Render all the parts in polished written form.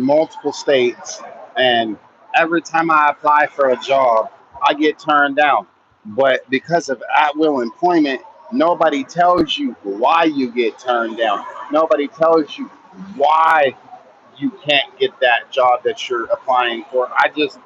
multiple states, and every time I apply for a job, I get turned down. But because of at will employment, nobody tells you why you get turned down. Nobody tells you why you can't get that job that you're applying for. I just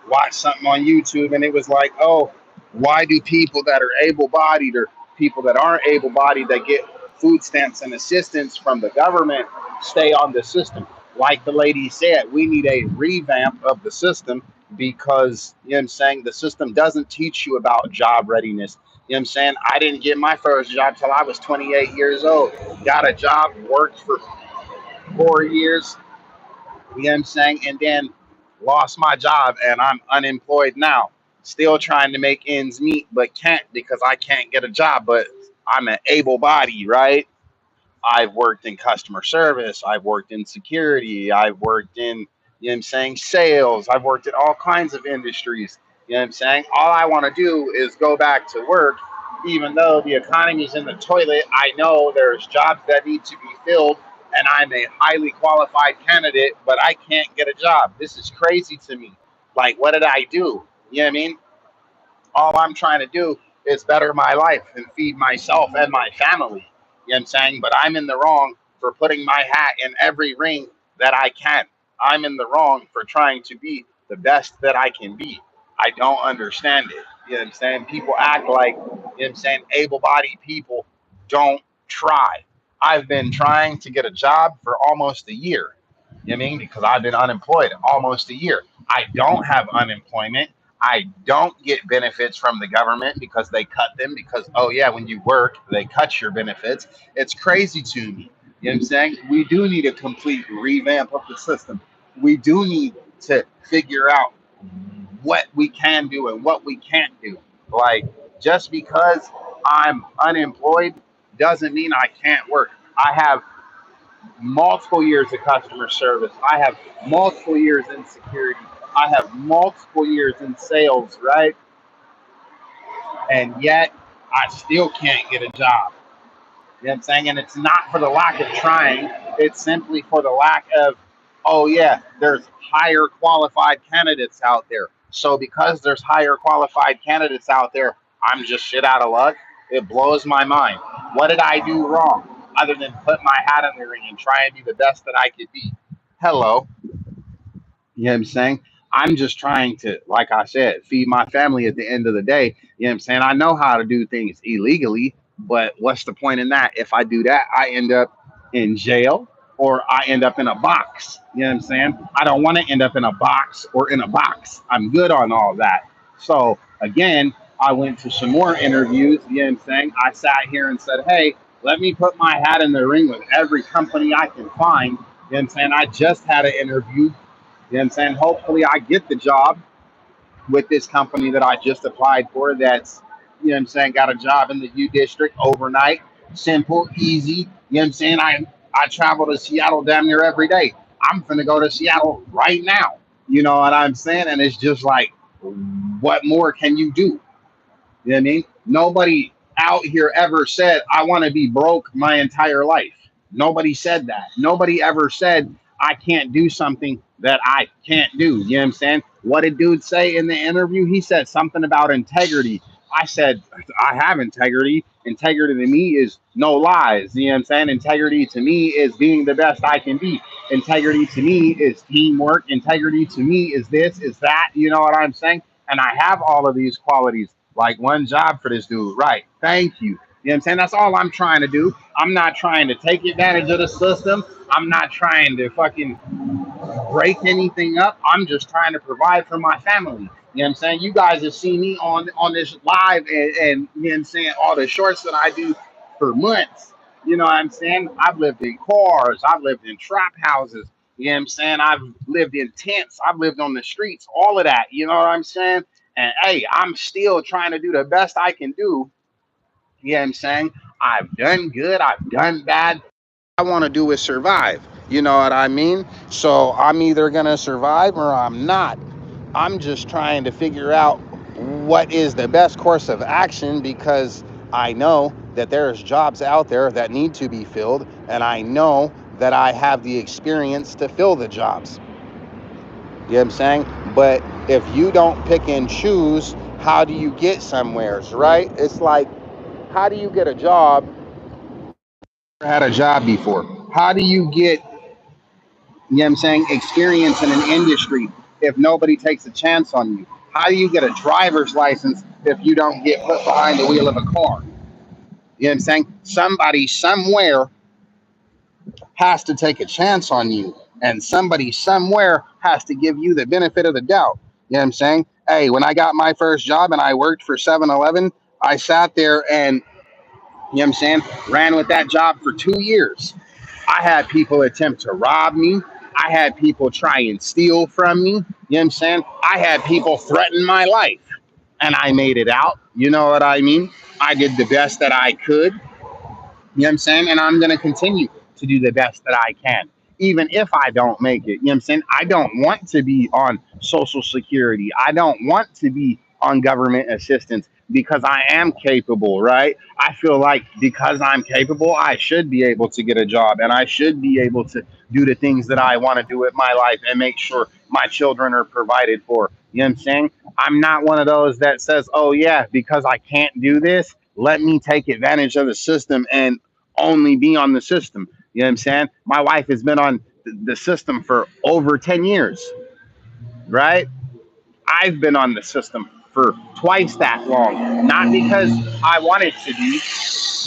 watched something on YouTube and it was like, oh, why do people that are able bodied or people that aren't able bodied that get food stamps and assistance from the government stay on the system? Like the lady said, we need a revamp of the system because, you know what I'm saying, the system doesn't teach you about job readiness. You know what I'm saying? I didn't get my first job till I was 28 years old. Got a job, worked for 4 years, you know what I'm saying? And then lost my job and I'm unemployed now. Still trying to make ends meet, but can't because I can't get a job. But I'm an able body, right? I've worked in customer service. I've worked in security. I've worked in, you know what I'm saying, sales. I've worked in all kinds of industries. You know what I'm saying? All I want to do is go back to work, even though the economy is in the toilet. I know there's jobs that need to be filled, and I'm a highly qualified candidate, but I can't get a job. This is crazy to me. Like, what did I do? You know what I mean? All I'm trying to do is better my life and feed myself and my family. You know what I'm saying? But I'm in the wrong for putting my hat in every ring that I can. I'm in the wrong for trying to be the best that I can be. I don't understand it. You know what I'm saying? People act like, you know what I'm saying, able bodied people don't try. I've been trying to get a job for almost a year. You know what I mean? Because I've been unemployed almost a year. I don't have unemployment. I don't get benefits from the government because they cut them because, oh, yeah, when you work, they cut your benefits. It's crazy to me. You know what I'm saying? We do need a complete revamp of the system. We do need to figure out what we can do and what we can't do. Like, just because I'm unemployed doesn't mean I can't work. I have multiple years of customer service. I have multiple years in security. I have multiple years in sales, right? And yet I still can't get a job. You know what I'm saying? And it's not for the lack of trying, it's simply for the lack of, oh, yeah, there's higher qualified candidates out there. So because there's higher qualified candidates out there, I'm just shit out of luck. It blows my mind. What did I do wrong other than put my hat in the ring and try and be the best that I could be? Hello. You know what I'm saying? I'm just trying to, like I said, feed my family at the end of the day. You know what I'm saying? I know how to do things illegally, but what's the point in that? If I do that, I end up in jail or I end up in a box. You know what I'm saying? I don't want to end up in a box or in a box. I'm good on all that. So again, I went to some more interviews. You know what I'm saying? I sat here and said, hey, let me put my hat in the ring with every company I can find. You know what I'm saying? I just had an interview, you know what I'm saying? Hopefully, I get the job with this company that I just applied for. That's, you know what I'm saying, got a job in the U District overnight. Simple, easy. You know what I'm saying? I travel to Seattle damn near every day. I'm finna go to Seattle right now. You know what I'm saying? And it's just like, what more can you do? You know what I mean? Nobody out here ever said, I want to be broke my entire life. Nobody said that. Nobody ever said, I can't do something that I can't do. You know what I'm saying? What did dude say in the interview? He said something about integrity. I said, I have integrity. Integrity to me is no lies. You know what I'm saying? Integrity to me is being the best I can be. Integrity to me is teamwork. Integrity to me is this, is that. You know what I'm saying? And I have all of these qualities. Like one job for this dude. Right. Thank you. You know what I'm saying? That's all I'm trying to do. I'm not trying to take advantage of the system. I'm not trying to fucking break anything up. I'm just trying to provide for my family. You know what I'm saying? You guys have seen me on this live and you know what I'm saying, all the shorts that I do for months. You know what I'm saying? I've lived in cars, I've lived in trap houses, you know what I'm saying? I've lived in tents, I've lived on the streets, all of that, you know what I'm saying? And hey, I'm still trying to do the best I can do. You know what I'm saying? I've done good, I've done bad. I want to do is survive. You know what I mean? So I'm either going to survive or I'm not. I'm just trying to figure out what is the best course of action because I know that there's jobs out there that need to be filled and I know that I have the experience to fill the jobs. You know what I'm saying? But if you don't pick and choose, how do you get somewheres, right? It's like, how do you get a job? Had a job before. How do you get, you know what I'm saying, experience in an industry if nobody takes a chance on you? How do you get a driver's license if you don't get put behind the wheel of a car? You know what I'm saying? Somebody somewhere has to take a chance on you, and somebody somewhere has to give you the benefit of the doubt. You know what I'm saying? Hey, when I got my first job and I worked for 7-Eleven, I sat there and, you know what I'm saying, ran with that job for 2 years. I had people attempt to rob me. I had people try and steal from me. You know what I'm saying? I had people threaten my life, and I made it out. You know what I mean? I did the best that I could. You know what I'm saying? And I'm going to continue to do the best that I can, even if I don't make it. You know what I'm saying? I don't want to be on Social Security. I don't want to be on government assistance because I am capable, right? I feel like because I'm capable, I should be able to get a job and I should be able to do the things that I want to do with my life and make sure my children are provided for. You know what I'm saying? I'm not one of those that says, oh, yeah, because I can't do this, let me take advantage of the system and only be on the system. You know what I'm saying? My wife has been on the system for over 10 years, right? I've been on the system for twice that long, not because I wanted to be,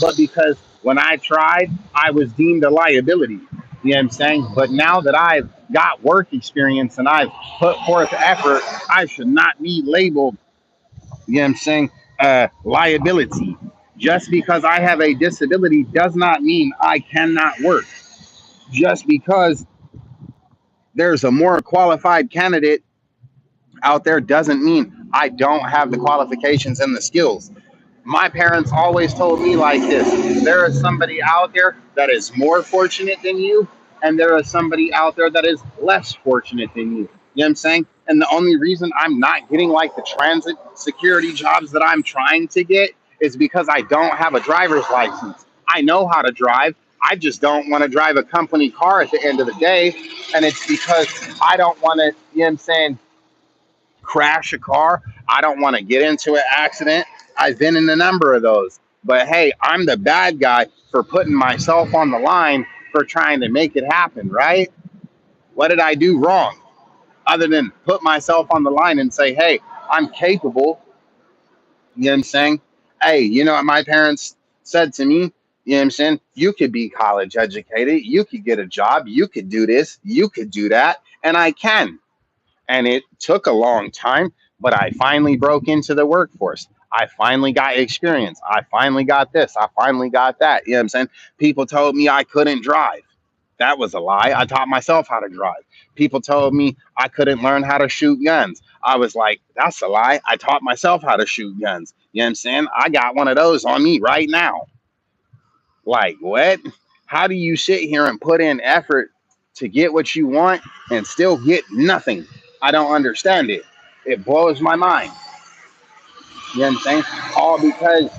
but because when I tried, I was deemed a liability. You know what I'm saying? But now that I've got work experience and I've put forth effort, I should not be labeled, you know what I'm saying, liability. Just because I have a disability does not mean I cannot work. Just because there's a more qualified candidate out there doesn't mean I don't have the qualifications and the skills. My parents always told me like this: there is somebody out there that is more fortunate than you, and there is somebody out there that is less fortunate than you. You know what I'm saying? And the only reason I'm not getting like the transit security jobs that I'm trying to get is because I don't have a driver's license. I know how to drive. I just don't want to drive a company car at the end of the day. And it's because I don't want to, you know what I'm saying, crash a car. I don't want to get into an accident. I've been in a number of those. But hey, I'm the bad guy for putting myself on the line for trying to make it happen, right? What did I do wrong other than put myself on the line and say, hey, I'm capable? You know what I'm saying? Hey, you know what my parents said to me? You know what I'm saying? You could be college educated. You could get a job. You could do this. You could do that. And I can. And it took a long time, but I finally broke into the workforce. I finally got experience. I finally got this. I finally got that. You know what I'm saying? People told me I couldn't drive. That was a lie. I taught myself how to drive. People told me I couldn't learn how to shoot guns. I was like, that's a lie. I taught myself how to shoot guns. You know what I'm saying? I got one of those on me right now. Like, what? How do you sit here and put in effort to get what you want and still get nothing? I don't understand it. It blows my mind. You know what I'm saying? All because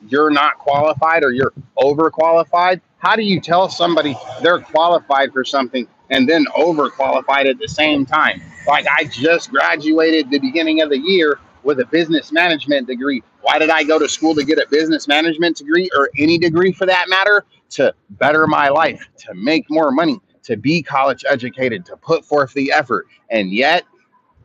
you're not qualified or you're overqualified. How do you tell somebody they're qualified for something and then overqualified at the same time? Like, I just graduated the beginning of the year with a business management degree. Why did I go to school to get a business management degree or any degree for that matter? To better my life, to make more money, to be college educated, to put forth the effort. And yet,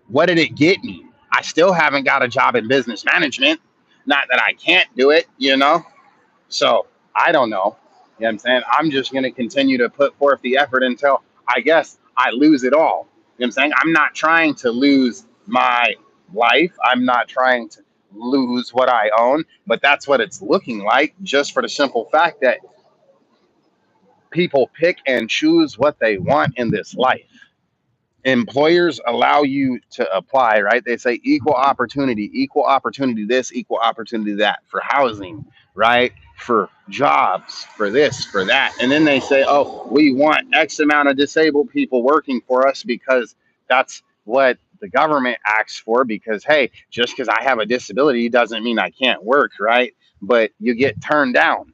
what did it get me? I still haven't got a job in business management. Not that I can't do it, you know? So I don't know. You know what I'm saying? I'm just going to continue to put forth the effort until I guess I lose it all. You know what I'm saying? I'm not trying to lose my life. I'm not trying to lose what I own, but that's what it's looking like just for the simple fact that people pick and choose what they want in this life. Employers allow you to apply, right? They say equal opportunity this, equal opportunity that for housing, right? For jobs, for this, for that. And then they say, oh, we want X amount of disabled people working for us because that's what the government asks for. Because, hey, just because I have a disability doesn't mean I can't work, right? But you get turned down.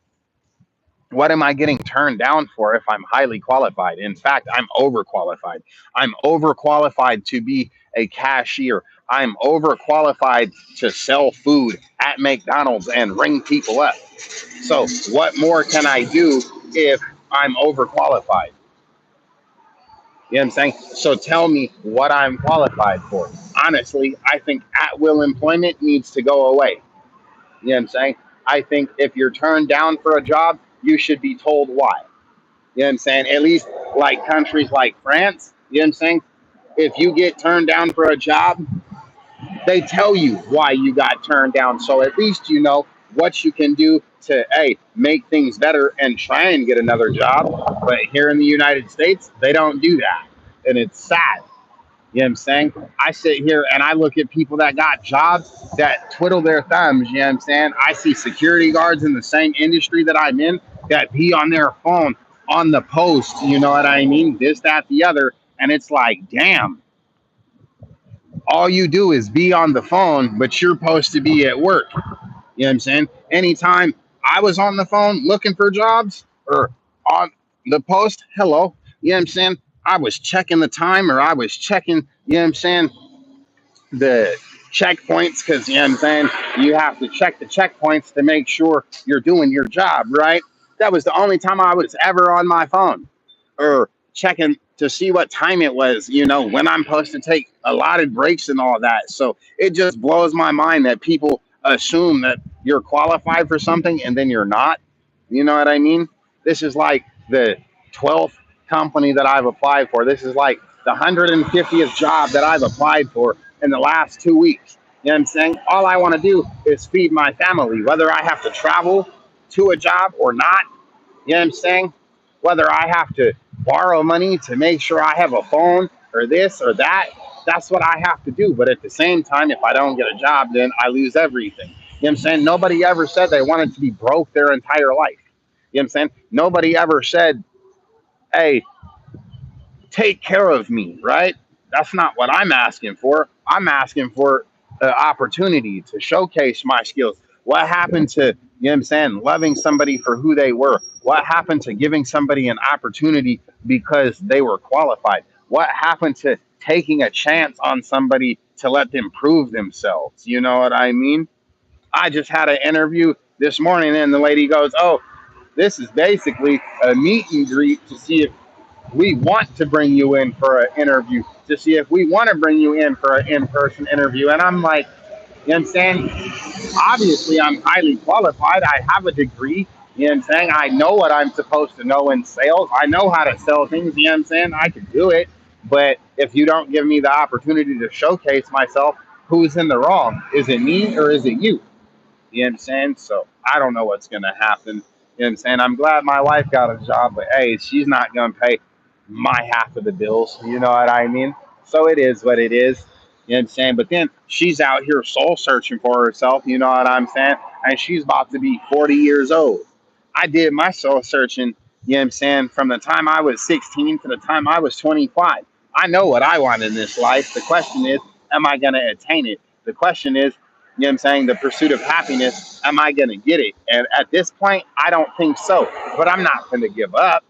What am I getting turned down for if I'm highly qualified? In fact, I'm overqualified. I'm overqualified to be a cashier. I'm overqualified to sell food at McDonald's and ring people up. So, what more can I do if I'm overqualified? You know what I'm saying? So, tell me what I'm qualified for. Honestly, I think at will employment needs to go away. You know what I'm saying? I think if you're turned down for a job, you should be told why. You know what I'm saying? At least like countries like France, you know what I'm saying? If you get turned down for a job, they tell you why you got turned down. So at least you know what you can do to make things better and try and get another job. But here in the United States, they don't do that. And it's sad. You know what I'm saying? I sit here and I look at people that got jobs that twiddle their thumbs. You know what I'm saying? I see security guards in the same industry that I'm in that be on their phone on the post. You know what I mean? This, that, the other. And it's like, damn, all you do is be on the phone, but you're supposed to be at work. You know what I'm saying? Anytime I was on the phone looking for jobs or on the post, hello, you know what I'm saying? I was checking the time or I was checking, you know what I'm saying, the checkpoints because, you know what I'm saying, you have to check the checkpoints to make sure you're doing your job, right? That was the only time I was ever on my phone or checking to see what time it was, you know, when I'm supposed to take allotted breaks and all that. So it just blows my mind that people assume that you're qualified for something and then you're not. You know what I mean? This is like the 12th company that I've applied for. This is like the 150th job that I've applied for in the last 2 weeks. You know what I'm saying? All I want to do is feed my family, whether I have to travel to a job or not. You know what I'm saying? Whether I have to borrow money to make sure I have a phone or this or that, that's what I have to do. But at the same time, if I don't get a job, then I lose everything. You know what I'm saying? Nobody ever said they wanted to be broke their entire life. You know what I'm saying? Nobody ever said, hey, take care of me, right? That's not what I'm asking for. I'm asking for an opportunity to showcase my skills. What happened to, you know what I'm saying, loving somebody for who they were? What happened to giving somebody an opportunity because they were qualified? What happened to taking a chance on somebody to let them prove themselves? You know what I mean? I just had an interview this morning and the lady goes, oh, this is basically a meet and greet to see if we want to bring you in for an interview, to see if we want to bring you in for an in-person interview. And I'm like, you know what I'm saying? Obviously, I'm highly qualified. I have a degree. You know what I'm saying? I know what I'm supposed to know in sales. I know how to sell things. You know what I'm saying? I can do it. But if you don't give me the opportunity to showcase myself, who's in the wrong? Is it me or is it you? You know what I'm saying? So I don't know what's going to happen. You know what I'm saying? I'm glad my wife got a job, but hey, she's not going to pay my half of the bills. You know what I mean? So it is what it is. You know what I'm saying? But then she's out here soul searching for herself. You know what I'm saying? And she's about to be 40 years old. I did my soul searching, you know what I'm saying, from the time I was 16 to the time I was 25. I know what I want in this life. The question is, am I going to attain it? The question is, you know what I'm saying, the pursuit of happiness, am I going to get it? And at this point, I don't think so. But I'm not going to give up.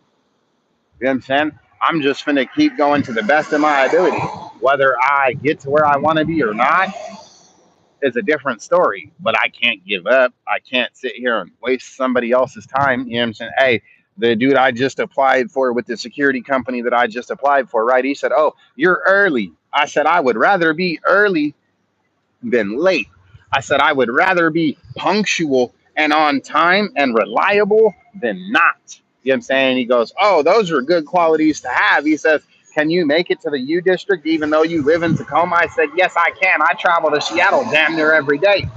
You know what I'm saying? I'm just going to keep going to the best of my ability. Whether I get to where I want to be or not is a different story. But I can't give up. I can't sit here and waste somebody else's time. You know what I'm saying? Hey, the dude I just applied for with the security company that I just applied for, right? He said, oh, you're early. I said, I would rather be early than late. I said, I would rather be punctual and on time and reliable than not. You know what I'm saying? He goes, oh, those are good qualities to have. He says, can you make it to the U District even though you live in Tacoma? I said, yes, I can. I travel to Seattle damn near every day.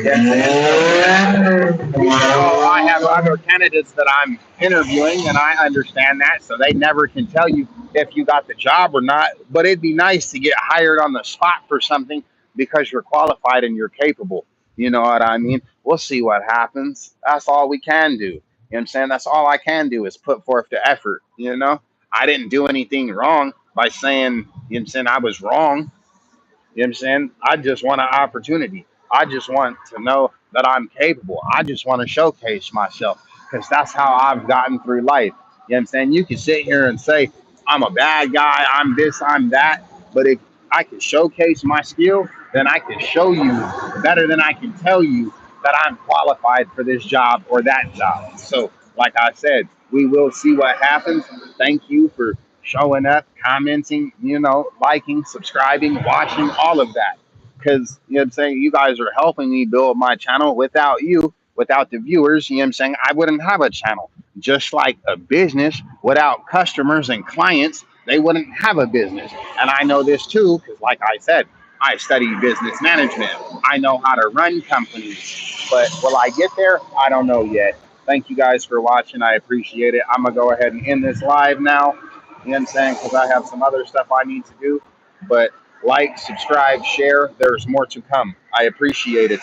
Yes, so I have other candidates that I'm interviewing, and I understand that. So they never can tell you if you got the job or not. But it'd be nice to get hired on the spot for something because you're qualified and you're capable. You know what I mean? We'll see what happens. That's all we can do. You know what I'm saying? That's all I can do is put forth the effort. You know, I didn't do anything wrong by saying, you know what I'm saying, I was wrong. You know what I'm saying? I just want an opportunity. I just want to know that I'm capable. I just want to showcase myself. because that's how I've gotten through life. You know what I'm saying? You can sit here and say, I'm a bad guy, I'm this, I'm that. But if I can showcase my skill, then I can show you better than I can tell you that I'm qualified for this job or that job. So, like I said, we will see what happens. Thank you for showing up, commenting, liking, subscribing, watching, all of that. Because, you know what I'm saying, you guys are helping me build my channel. Without you, without the viewers, you know what I'm saying, I wouldn't have a channel. Just like a business, without customers and clients, they wouldn't have a business. And I know this too, because like I said, I studied business management. I know how to run companies. But will I get there? I don't know yet. Thank you guys for watching. I appreciate it. I'm going to go ahead and end this live now. You know what I'm saying? Because I have some other stuff I need to do. But like, subscribe, share. There's more to come. I appreciate it.